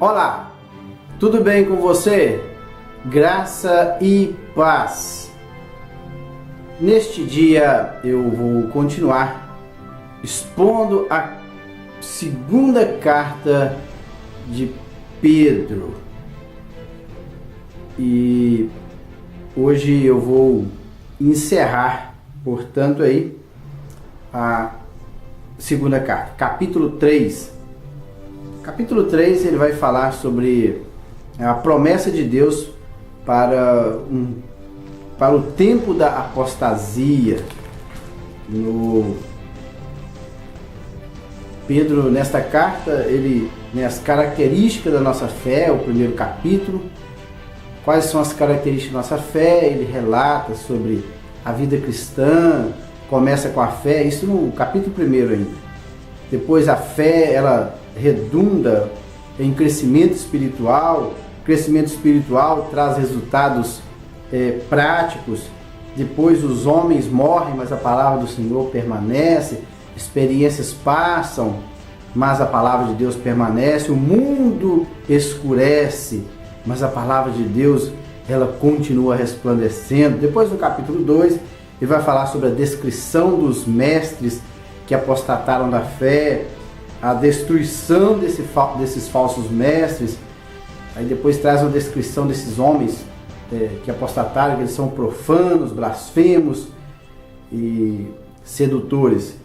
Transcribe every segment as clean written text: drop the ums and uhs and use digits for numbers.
Olá, tudo bem com você? Graça e paz. Neste dia eu vou continuar expondo a segunda carta de Pedro. E hoje eu vou encerrar, portanto, aí a segunda carta, capítulo 3. Capítulo 3 ele vai falar sobre a promessa de Deus para o tempo da apostasia. Pedro, nesta carta, as características da nossa fé, o primeiro capítulo, quais são as características da nossa fé, ele relata sobre a vida cristã, começa com a fé, isso no capítulo 1 ainda. Depois a fé, ela redunda em crescimento espiritual traz resultados práticos. Depois os homens morrem, mas a palavra do Senhor permanece, experiências passam, mas a palavra de Deus permanece, o mundo escurece, mas a palavra de Deus ela continua resplandecendo. Depois no capítulo 2 ele vai falar sobre a descrição dos mestres que apostataram da fé, a destruição desses falsos mestres. Aí depois traz uma descrição desses homens que apostataram, que eles são profanos, blasfemos e sedutores.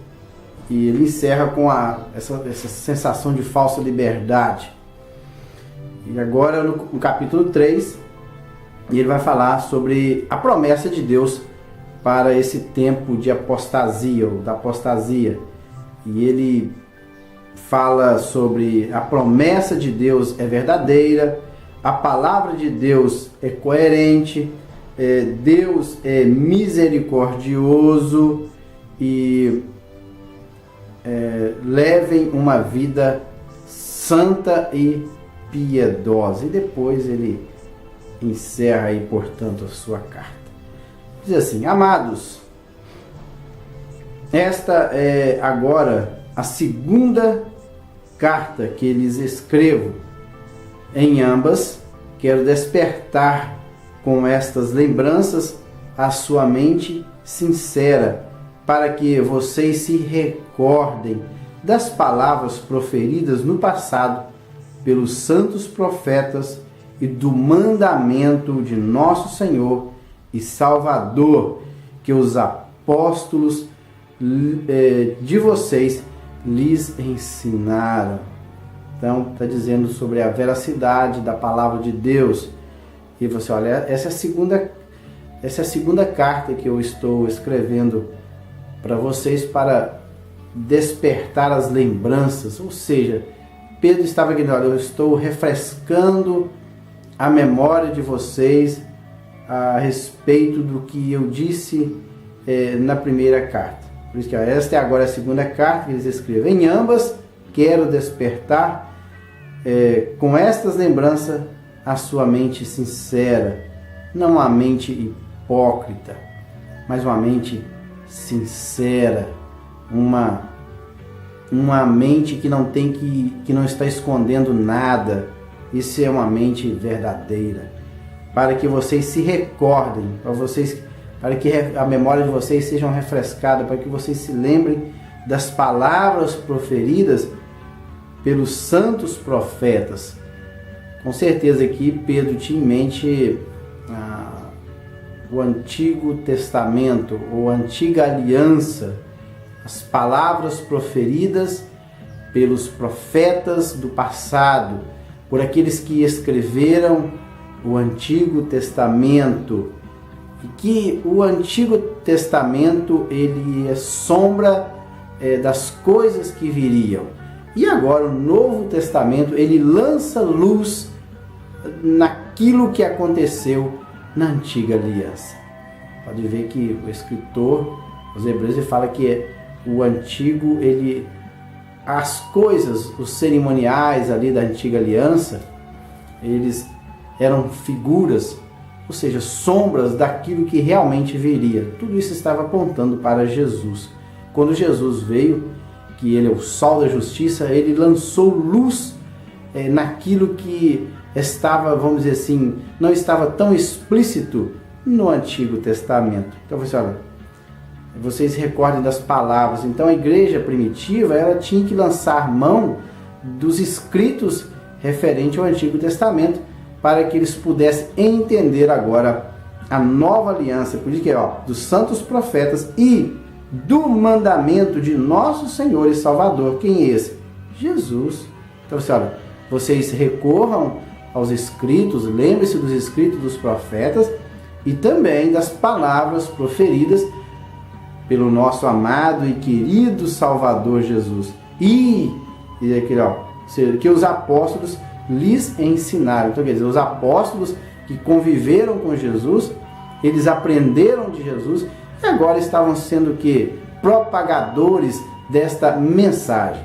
E ele encerra com essa sensação de falsa liberdade. E agora no capítulo 3, ele vai falar sobre a promessa de Deus para esse tempo de apostasia, ou da apostasia. E ele fala sobre a promessa de Deus é verdadeira, a palavra de Deus é coerente, Deus é misericordioso e levem uma vida santa e piedosa. E depois ele encerra aí, portanto, a sua carta. Diz assim: amados, esta é agora a segunda carta que lhes escrevo. Em ambas, quero despertar com estas lembranças a sua mente sincera, para que vocês se recordem das palavras proferidas no passado pelos santos profetas e do mandamento de nosso Senhor e Salvador, que os apóstolos de vocês lhes ensinaram. Então, está dizendo sobre a veracidade da palavra de Deus. E você olha, essa é a segunda carta que eu estou escrevendo para vocês, para despertar as lembranças. Ou seja, Pedro estava aqui, olha, eu estou refrescando a memória de vocês a respeito do que eu disse na primeira carta. Por isso que esta é agora a segunda carta que eles escrevem. Em ambas, quero despertar com estas lembranças a sua mente sincera, não a mente hipócrita, mas uma mente sincera, uma mente que não está escondendo nada. Isso é uma mente verdadeira, para que vocês se recordem, para que a memória de vocês seja refrescada, para que vocês se lembrem das palavras proferidas pelos santos profetas. Com certeza aqui Pedro tinha em mente o Antigo Testamento, ou a Antiga Aliança, as palavras proferidas pelos profetas do passado, por aqueles que escreveram o Antigo Testamento. E que o Antigo Testamento ele é sombra das coisas que viriam. E agora o Novo Testamento ele lança luz naquilo que aconteceu na Antiga Aliança. Pode ver que o escritor, os Hebreus, ele fala que o Antigo, as coisas, os cerimoniais ali da Antiga Aliança, eles eram figuras, ou seja, sombras daquilo que realmente viria. Tudo isso estava apontando para Jesus. Quando Jesus veio, que ele é o sol da justiça, ele lançou luz naquilo que estava, vamos dizer assim, não estava tão explícito no Antigo Testamento. Então, olha, vocês recordem das palavras. Então, a igreja primitiva, ela tinha que lançar mão dos escritos referentes ao Antigo Testamento para que eles pudessem entender agora a nova aliança, por isso que dos santos profetas e do mandamento de nosso Senhor e Salvador. Quem é esse? Jesus. Então, olha, vocês recorram aos escritos, lembre-se dos escritos dos profetas e também das palavras proferidas pelo nosso amado e querido Salvador Jesus. E aqui, que os apóstolos lhes ensinaram. Então, quer dizer, os apóstolos que conviveram com Jesus, eles aprenderam de Jesus e agora estavam sendo que propagadores desta mensagem.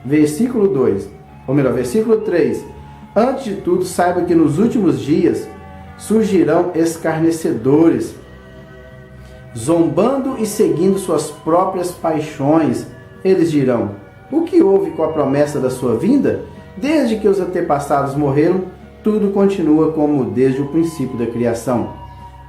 Versículo 2, ou melhor, versículo 3. Antes de tudo, saiba que nos últimos dias surgirão escarnecedores, zombando e seguindo suas próprias paixões. Eles dirão: o que houve com a promessa da sua vinda? Desde que os antepassados morreram, tudo continua como desde o princípio da criação.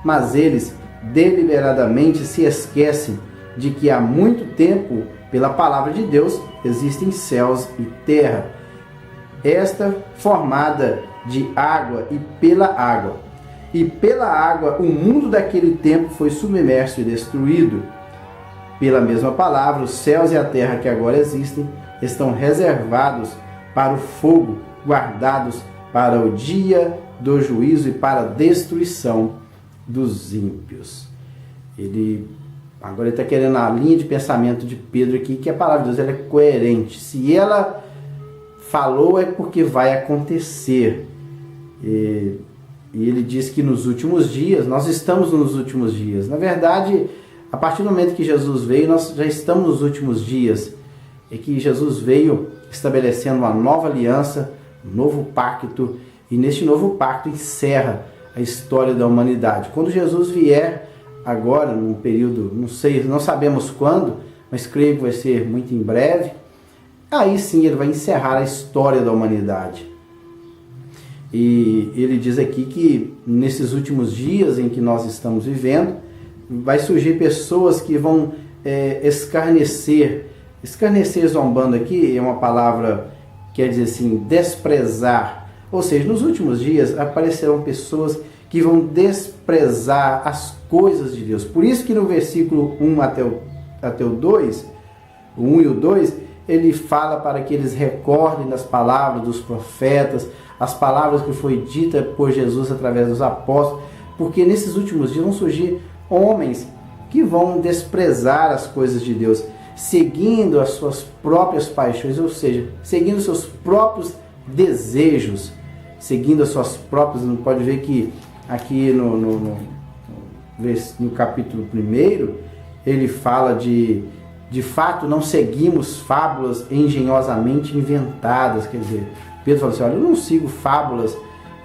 Mas eles deliberadamente se esquecem de que há muito tempo, pela palavra de Deus, existem céus e terra, esta formada de água e pela água. E pela água o mundo daquele tempo foi submerso e destruído. Pela mesma palavra, os céus e a terra que agora existem estão reservados para o fogo, guardados para o dia do juízo e para a destruição dos ímpios. Agora ele está querendo a linha de pensamento de Pedro aqui, que a palavra de Deus ela é coerente. Se ela falou, é porque vai acontecer. E ele diz que nos últimos dias, nós estamos nos últimos dias. Na verdade, a partir do momento que Jesus veio, nós já estamos nos últimos dias. É que Jesus veio estabelecendo uma nova aliança, um novo pacto, e neste novo pacto encerra a história da humanidade. Quando Jesus vier agora, num período, não sabemos quando, mas creio que vai ser muito em breve, aí sim ele vai encerrar a história da humanidade. E ele diz aqui que nesses últimos dias em que nós estamos vivendo, vai surgir pessoas que vão escarnecer zombando aqui é uma palavra que quer dizer assim, desprezar. Ou seja, nos últimos dias aparecerão pessoas que vão desprezar as coisas de Deus. Por isso que no versículo 1 até o 2, o 1 e o 2, ele fala para que eles recordem das palavras dos profetas, as palavras que foi dita por Jesus através dos apóstolos, porque nesses últimos dias vão surgir homens que vão desprezar as coisas de Deus, seguindo as suas próprias paixões, ou seja, seguindo os seus próprios desejos, seguindo as suas próprias. Não pode ver que aqui no capítulo 1 ele fala de fato não seguimos fábulas engenhosamente inventadas. Quer dizer, Pedro fala assim: olha, eu não sigo fábulas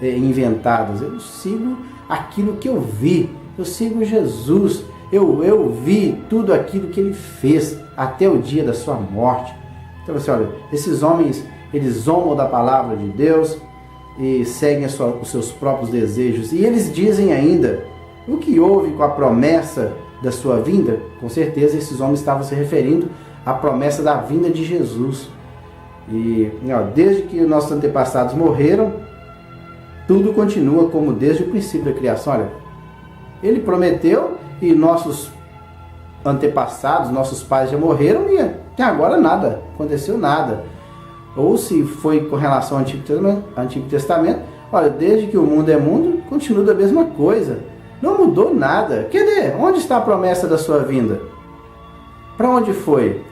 inventadas, eu sigo aquilo que eu vi, eu sigo Jesus, eu vi tudo aquilo que ele fez até o dia da sua morte. Então você olha, esses homens, eles zombam da palavra de Deus e seguem os seus próprios desejos, e eles dizem ainda: o que houve com a promessa da sua vinda? Com certeza esses homens estavam se referindo à promessa da vinda de Jesus. E desde que os nossos antepassados morreram, tudo continua como desde o princípio da criação. Olha, ele prometeu e nossos antepassados, nossos pais já morreram e até agora nada, aconteceu nada. Ou se foi com relação ao Antigo Testamento, olha, desde que o mundo é mundo, continua da mesma coisa. Não mudou nada. Cadê? Onde está a promessa da sua vinda? Para onde foi?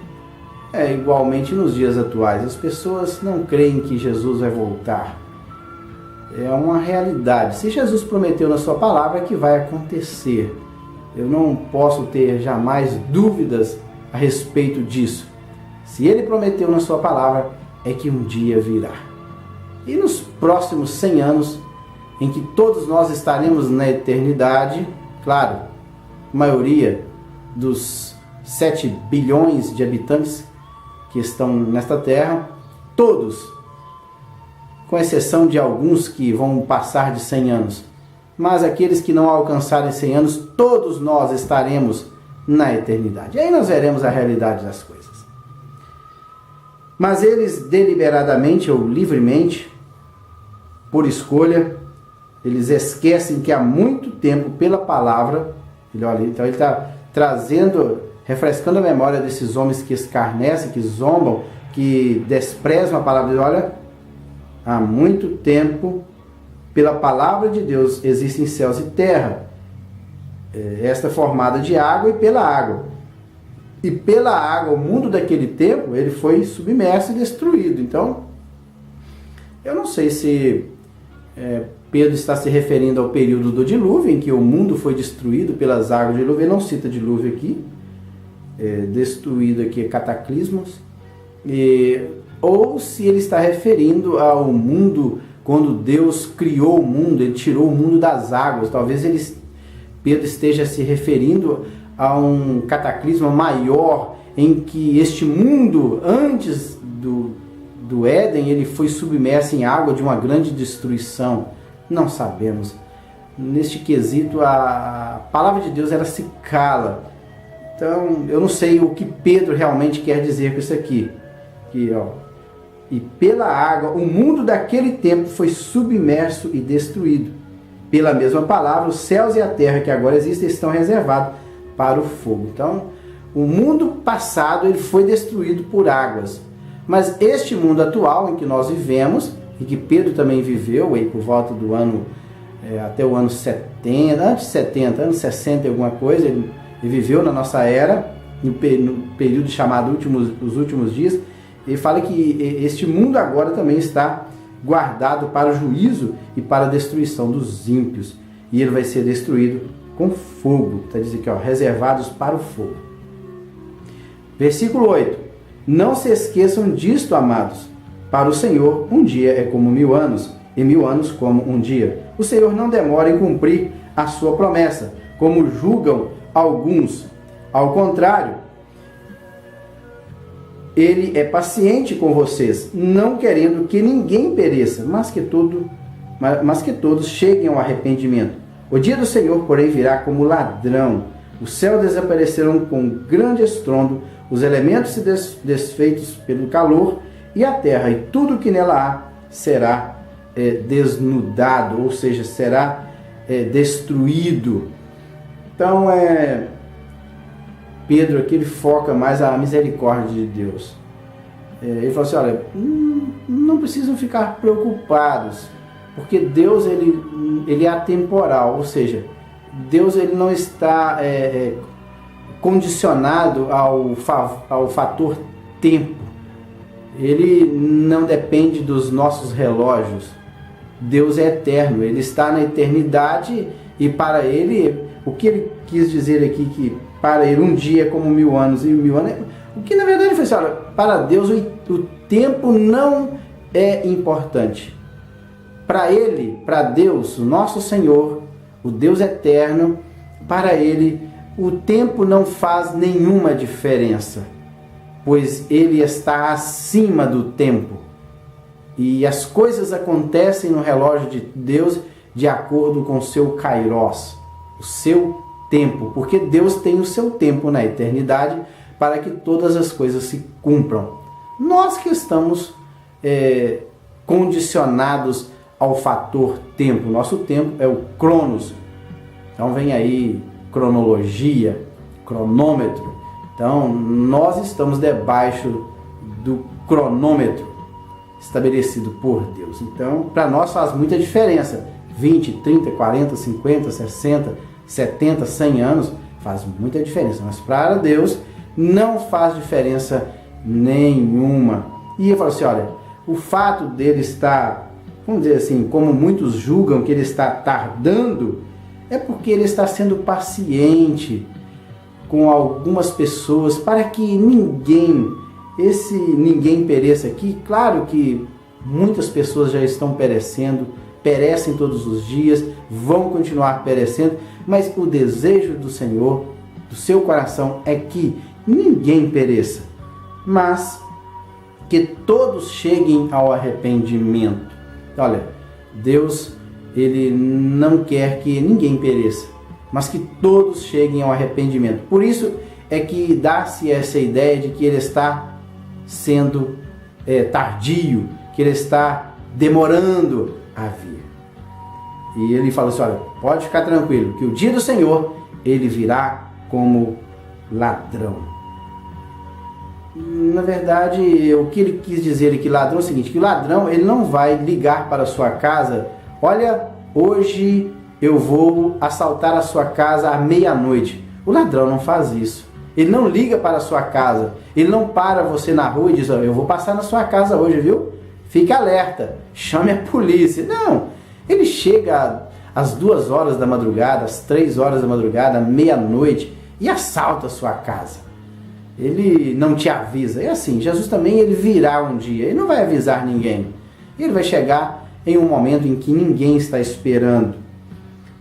Igualmente nos dias atuais, as pessoas não creem que Jesus vai voltar. É uma realidade. Se Jesus prometeu na sua palavra, é que vai acontecer. Eu não posso ter jamais dúvidas a respeito disso. Se ele prometeu na sua palavra, é que um dia virá. E nos próximos 100 anos, em que todos nós estaremos na eternidade, claro, a maioria dos 7 bilhões de habitantes que estão nesta terra, todos com exceção de alguns que vão passar de 100 anos. Mas aqueles que não alcançarem 100 anos, todos nós estaremos na eternidade. E aí nós veremos a realidade das coisas. Mas eles deliberadamente ou livremente, por escolha, eles esquecem que há muito tempo, pela palavra, então ele está trazendo, refrescando a memória desses homens que escarnecem, que zombam, que desprezam a palavra de Deus. Olha, há muito tempo, pela palavra de Deus, existem céus e terra, esta formada de água e pela água. E pela água, o mundo daquele tempo, ele foi submerso e destruído. Então, eu não sei se Pedro está se referindo ao período do dilúvio, em que o mundo foi destruído pelas águas do dilúvio. Ele não cita dilúvio aqui, destruído aqui é cataclismos. Ou se ele está referindo ao mundo, quando Deus criou o mundo, ele tirou o mundo das águas. Talvez Pedro esteja se referindo a um cataclisma maior, em que este mundo, antes do Éden, ele foi submerso em água de uma grande destruição. Não sabemos. Neste quesito, a palavra de Deus, ela se cala. Então, eu não sei o que Pedro realmente quer dizer com isso aqui. E pela água, o mundo daquele tempo foi submerso e destruído. Pela mesma palavra, os céus e a terra que agora existem estão reservados para o fogo. Então, o mundo passado ele foi destruído por águas. Mas este mundo atual em que nós vivemos, e que Pedro também viveu, aí por volta do ano, até o ano 70, antes de 70, anos 60 e alguma coisa, ele viveu na nossa era, no período chamado os últimos dias. Ele fala que este mundo agora também está guardado para o juízo e para a destruição dos ímpios. E ele vai ser destruído com fogo. Está dizendo aqui, reservados para o fogo. Versículo 8. Não se esqueçam disto, amados. Para o Senhor, um dia é como 1000 anos, e 1000 anos como um dia. O Senhor não demora em cumprir a sua promessa, como julgam alguns. Ao contrário, Ele é paciente com vocês, não querendo que ninguém pereça, mas que todos cheguem ao arrependimento. O dia do Senhor, porém, virá como ladrão. Os céus desaparecerão com grande estrondo, os elementos se desfeitos pelo calor, e a terra e tudo que nela há será desnudado, ou seja, será destruído. Então, Pedro aqui ele foca mais a misericórdia de Deus. Ele fala assim, olha, não precisam ficar preocupados, porque Deus ele é atemporal, ou seja, Deus ele não está condicionado ao fator tempo. Ele não depende dos nossos relógios. Deus é eterno, ele está na eternidade, e para ele, o que ele quis dizer aqui, que para ele um dia é como 1000 anos e 1000 anos, o que na verdade ele foi assim, olha, para Deus o tempo não é importante. Para ele, para Deus, o nosso Senhor, o Deus eterno, para ele o tempo não faz nenhuma diferença, pois ele está acima do tempo. E as coisas acontecem no relógio de Deus de acordo com o seu kairos, o seu tempo, porque Deus tem o seu tempo na eternidade para que todas as coisas se cumpram. Nós que estamos condicionados ao fator tempo, nosso tempo é o cronos. Então vem aí cronologia, cronômetro. Então nós estamos debaixo do cronômetro estabelecido por Deus. Então para nós faz muita diferença. 20, 30, 40, 50, 60, 70, 100 anos faz muita diferença. Mas para Deus não faz diferença nenhuma. E eu falo assim, olha, o fato dele estar, vamos dizer assim, como muitos julgam que ele está tardando, é porque ele está sendo paciente com algumas pessoas para que ninguém pereça aqui. Claro que muitas pessoas já estão perecendo, perecem todos os dias, vão continuar perecendo, mas o desejo do Senhor, do seu coração, é que ninguém pereça, mas que todos cheguem ao arrependimento. Olha, Deus, Ele não quer que ninguém pereça, mas que todos cheguem ao arrependimento. Por isso é que dá-se essa ideia de que Ele está sendo tardio, que Ele está demorando a vir. E Ele fala assim, olha, pode ficar tranquilo, que o dia do Senhor, Ele virá como ladrão. Na verdade, o que ele quis dizer aqui, ladrão, é o seguinte, que o ladrão, ele não vai ligar para a sua casa, olha, hoje eu vou assaltar a sua casa à meia-noite. O ladrão não faz isso. Ele não liga para a sua casa, ele não para você na rua e diz, eu vou passar na sua casa hoje, viu? Fique alerta, chame a polícia. Não, ele chega às 2 horas da madrugada, às 3 horas da madrugada, à meia-noite e assalta a sua casa. Ele não te avisa. É assim, Jesus também, ele virá um dia, ele não vai avisar ninguém. Ele vai chegar em um momento em que ninguém está esperando.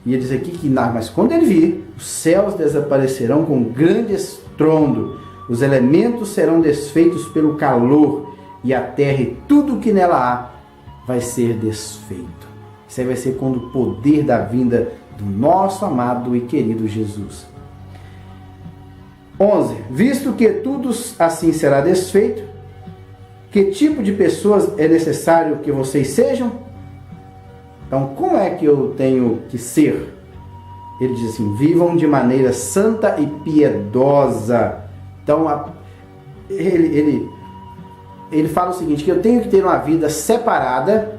E ele diz aqui que, mas quando ele vir, os céus desaparecerão com grande estrondo, os elementos serão desfeitos pelo calor, e a terra e tudo o que nela há vai ser desfeito. Isso aí vai ser quando o poder da vinda do nosso amado e querido Jesus. 11. Visto que tudo assim será desfeito, que tipo de pessoas é necessário que vocês sejam? Então, como é que eu tenho que ser? Ele diz assim, vivam de maneira santa e piedosa. Então, ele fala o seguinte, que eu tenho que ter uma vida separada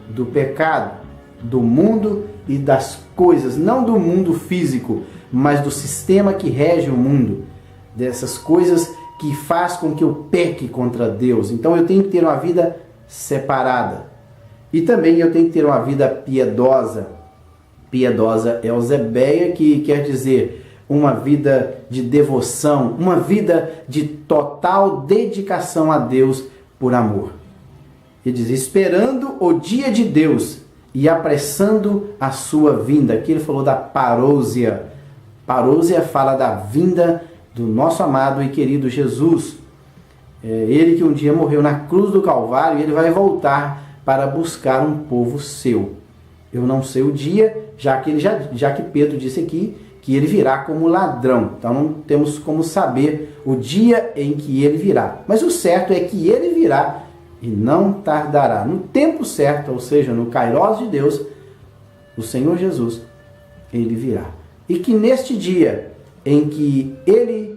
do pecado, do mundo e das coisas, não do mundo físico, mas do sistema que rege o mundo, dessas coisas que faz com que eu peque contra Deus. Então eu tenho que ter uma vida separada. E também eu tenho que ter uma vida piedosa. Piedosa é eusebeia, que quer dizer uma vida de devoção, uma vida de total dedicação a Deus por amor. Ele diz, esperando o dia de Deus e apressando a sua vinda. Aqui ele falou da parousia. Parousia fala da vinda do nosso amado e querido Jesus. Ele que um dia morreu na cruz do Calvário, e ele vai voltar para buscar um povo seu. Eu não sei o dia, já que Pedro disse aqui que ele virá como ladrão. Então não temos como saber o dia em que ele virá. Mas o certo é que ele virá e não tardará. No tempo certo, ou seja, no Kairos de Deus, o Senhor Jesus, ele virá. E que neste dia em que ele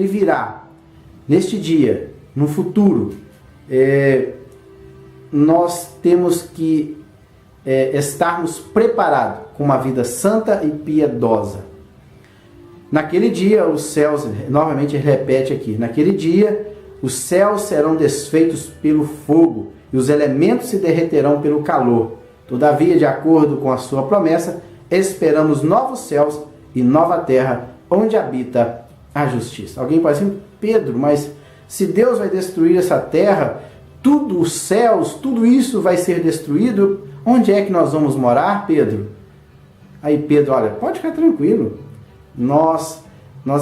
virá, neste dia, no futuro, nós temos que estarmos preparados com uma vida santa e piedosa. Naquele dia, os céus, novamente ele repete aqui, naquele dia, os céus serão desfeitos pelo fogo e os elementos se derreterão pelo calor. Todavia, de acordo com a sua promessa, esperamos novos céus e nova terra, onde habita a justiça. Alguém pode dizer, Pedro, mas se Deus vai destruir essa terra, tudo, os céus, tudo isso vai ser destruído, onde é que nós vamos morar, Pedro? Aí Pedro, olha, pode ficar tranquilo, nós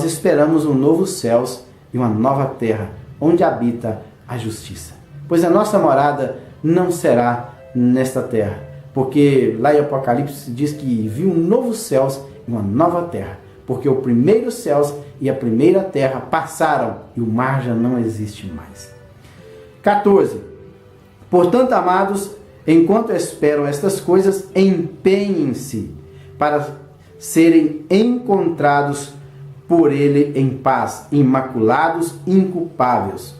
esperamos um novo céus e uma nova terra, onde habita a justiça. Pois a nossa morada não será nesta terra, porque lá em Apocalipse diz que viu um novo céus e uma nova terra, porque o primeiro céus e a primeira terra passaram e o mar já não existe mais. 14. Portanto, amados, enquanto esperam estas coisas, empenhem-se para serem encontrados por ele em paz, imaculados, inculpáveis.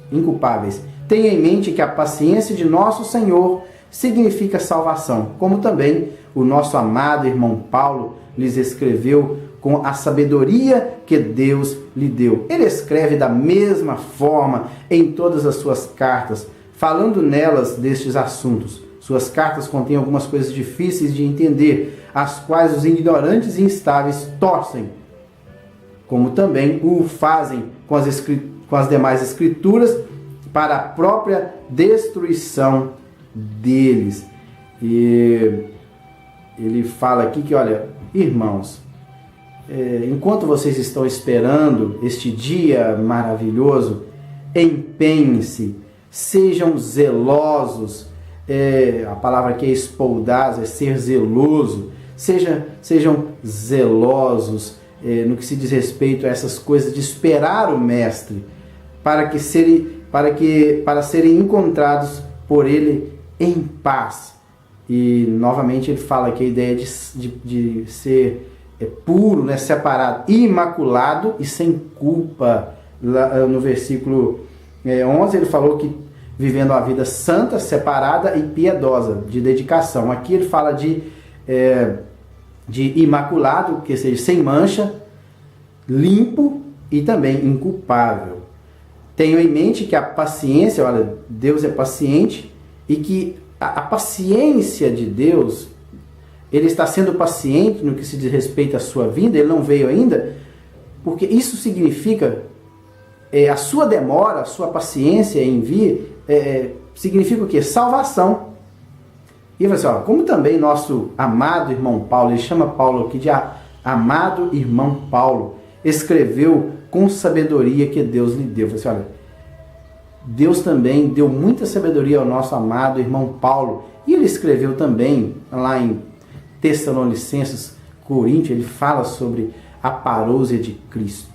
Tenha em mente que a paciência de nosso Senhor significa salvação, como também o nosso amado irmão Paulo lhes escreveu com a sabedoria que Deus lhe deu. Ele escreve da mesma forma em todas as suas cartas, falando nelas destes assuntos. Suas cartas contêm algumas coisas difíceis de entender, as quais os ignorantes e instáveis torcem, como também o fazem com as demais escrituras para a própria destruição deles. E ele fala aqui que, olha, irmãos, enquanto vocês estão esperando este dia maravilhoso, empenhem-se sejam zelosos. A palavra aqui é espoudas, é ser zeloso. Sejam zelosos no que se diz respeito a essas coisas de esperar o Mestre, para serem encontrados por Ele em paz. E novamente ele fala aqui a ideia de ser puro, né, separado, imaculado e sem culpa. Lá, no versículo 11 ele falou que vivendo uma vida santa, separada e piedosa, de dedicação. Aqui ele fala de imaculado, que seja sem mancha, limpo e também inculpável. Tenho em mente que a paciência, olha, Deus é paciente e que a paciência de Deus, Ele está sendo paciente no que se diz respeito à sua vinda, Ele não veio ainda, porque isso significa, a sua demora, a sua paciência em vir, significa o quê? Salvação. E você, ó, como também nosso amado irmão Paulo, ele chama Paulo aqui de amado irmão Paulo, escreveu com sabedoria que Deus lhe deu. Você, olha, Deus também deu muita sabedoria ao nosso amado irmão Paulo. E ele escreveu também, lá em Tessalonicenses, Coríntios, ele fala sobre a parousia de Cristo.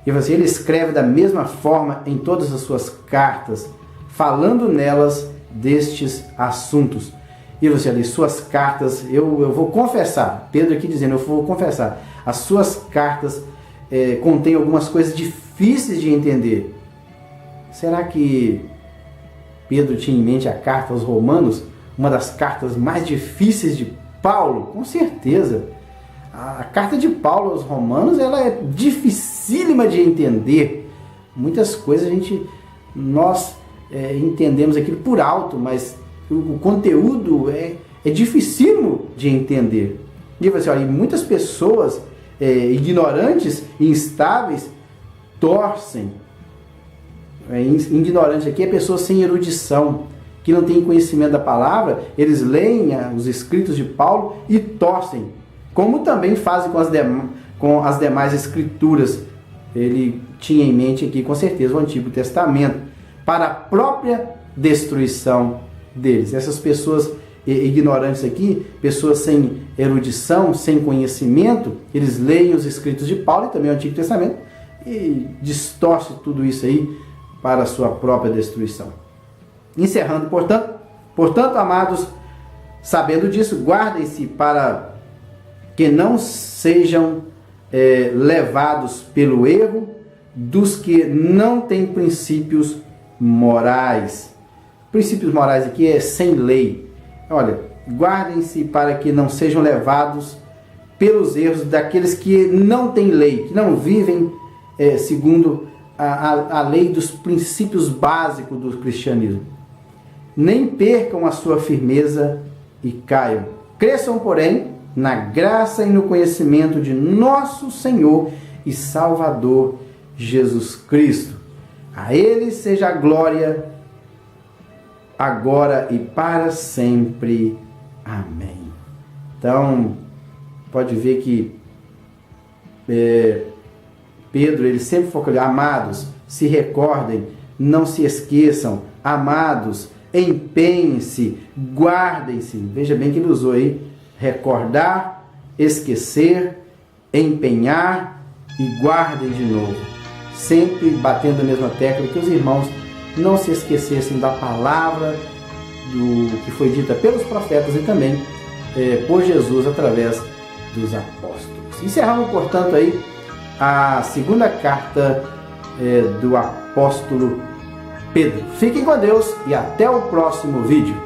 E você, ele escreve da mesma forma em todas as suas cartas, falando nelas destes assuntos. E você, ali, suas cartas, eu vou confessar, Pedro aqui dizendo, eu vou confessar, as suas cartas contêm algumas coisas difíceis de entender. Será que Pedro tinha em mente a carta aos Romanos, uma das cartas mais difíceis de Paulo? Com certeza. A carta de Paulo aos Romanos, ela é dificílima de entender. Muitas coisas nós entendemos aquilo por alto, mas o conteúdo é dificílimo de entender. E você, olha, muitas pessoas ignorantes e instáveis torcem. Ignorante aqui é pessoa sem erudição, que não tem conhecimento da palavra. Eles leem os escritos de Paulo e torcem, como também fazem com as demais escrituras. Ele tinha em mente aqui, com certeza, o Antigo Testamento, para a própria destruição deles. Essas pessoas ignorantes aqui, pessoas sem erudição, sem conhecimento, eles leem os escritos de Paulo e também o Antigo Testamento e distorcem tudo isso aí para a sua própria destruição. Encerrando, portanto, amados, sabendo disso, guardem-se para que não sejam levados pelo erro dos que não têm princípios morais. Princípios morais aqui é sem lei. Olha, guardem-se para que não sejam levados pelos erros daqueles que não têm lei, que não vivem segundo a lei dos princípios básicos do cristianismo. Nem percam a sua firmeza e caiam. Cresçam, porém, na graça e no conhecimento de nosso Senhor e Salvador Jesus Cristo. A Ele seja a glória, agora e para sempre. Amém. Então, pode ver que Pedro, ele sempre focou, amados, se recordem, não se esqueçam, amados, empenhem-se, guardem-se. Veja bem que ele usou aí, recordar, esquecer, empenhar e guardem de novo. Sempre batendo a mesma tecla, que os irmãos não se esquecessem da palavra que foi dita pelos profetas e também por Jesus através dos apóstolos. Encerramos, portanto, aí a segunda carta do apóstolo Pedro. Fiquem com Deus e até o próximo vídeo.